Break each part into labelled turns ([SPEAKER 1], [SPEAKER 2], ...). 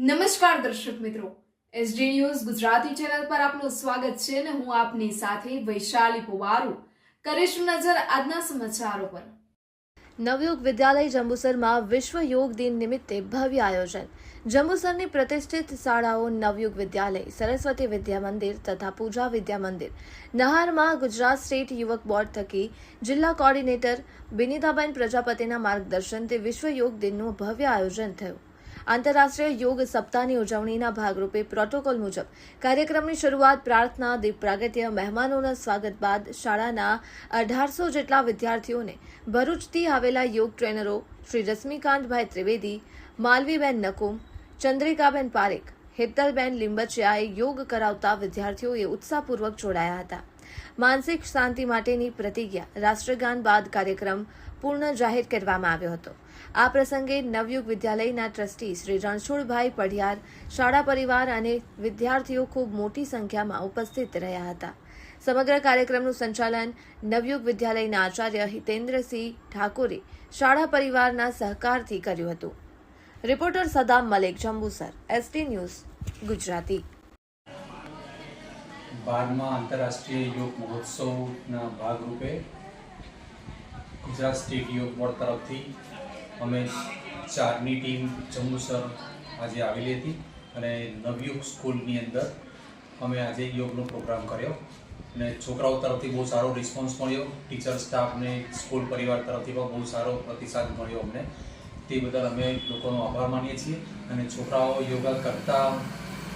[SPEAKER 1] નમસ્કાર દર્શક મિત્રો, એસડી ન્યૂઝ ગુજરાતી ચેનલ પર આપનું સ્વાગત છે અને હું આપની સાથે વૈશાલી પુવારુ કરીશું નજર આજના સમાચારો પર।
[SPEAKER 2] નવયુગ વિદ્યાલય જંબુસરમાં વિશ્વ યોગ દિન નિમિત્તે ભવ્ય આયોજન। જંબુસરની પ્રતિષ્ઠિત શાળાઓ નવયુગ વિદ્યાલય, સરસ્વતી વિદ્યા મંદિર તથા પૂજા વિદ્યા મંદિર નહારમાં ગુજરાત સ્ટેટ યુવક બોર્ડ થકી જિલ્લા કોર્ડિનેટર બિનિતાબેન પ્રજાપતિના માર્ગદર્શનથી વિશ્વ યોગ દિનનું ભવ્ય આયોજન થયું। આંતરરાષ્ટ્રીય યોગ સપ્તાહની ઉજવણીના ભાગરૂપે પ્રોટોકોલ મુજબ કાર્યક્રમની શરૂઆત પ્રાર્થના, દીપ પ્રાગટ્ય, મહેમાનોના સ્વાગત બાદ શાળાના 1800 જેટલા વિદ્યાર્થીઓને ભરૂચથી આવેલા યોગ ટ્રેનરો શ્રી રશ્મિકાંતભાઈ ત્રિવેદી, માલવીબેન નકુમ, ચંદ્રિકાબેન પારેખ, હેતલબેન લીંબચિયાએ યોગ કરાવતા વિદ્યાર્થીઓએ ઉત્સાહપૂર્વક જોડાયા હતા। માનસિક શાંતિ માટેની પ્રતિજ્ઞા રાષ્ટ્રગાન બાદ કાર્યક્રમ પૂર્ણ જાહેર કરવામાં આવ્યો હતો। આ પ્રસંગે નવયુગ વિદ્યાલયના ટ્રસ્ટી શ્રી રણછોડભાઈ પઢિયાર, શાળા પરિવાર અને વિદ્યાર્થીઓ ખૂબ મોટી સંખ્યામાં ઉપસ્થિત રહ્યા હતા। સમગ્ર કાર્યક્રમનું સંચાલન નવયુગ વિદ્યાલયના આચાર્ય હિતેન્દ્રસિંહ ઠાકોરે શાળા પરિવારના સહકારથી કર્યું હતું। Reporter Saddam Malik, Jambusar, ST news Gujarati.
[SPEAKER 3] 12મા આંતરરાષ્ટ્રીય યોગ મહોત્સવના ભાગરૂપે ગુજરાત સ્ટેટ યોગ બોર્ડ તરફથી અમે 4ની ટીમ જંબુસર આજે આવેલી હતી અને નવયુગ સ્કૂલની અંદર અમે આજે યોગનો પ્રોગ્રામ કર્યો અને છોકરાઓ તરફથી બહુ સારો રિસ્પોન્સ મળ્યો। ટીચર સ્ટાફને, સ્કૂલ પરિવાર તરફથી પણ બહુ સારો પ્રતિસાદ મળ્યો અમને। તે બદલ અમે લોકોનો આભાર માનીએ છીએ અને છોકરાઓ યોગા કરતા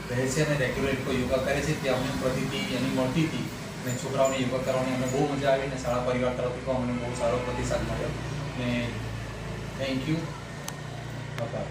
[SPEAKER 3] રહે છે અને રેગ્યુલર લોકો યોગા કરે છે તે અમને પ્રતિતિ એની મળતી હતી અને છોકરાઓને યોગા કરવાની અમને બહુ મજા આવી અને શાળા પરિવાર તરફથી પણ અમને બહુ સારો પ્રતિસાદ મળ્યો અને થેન્ક યુ, આભાર।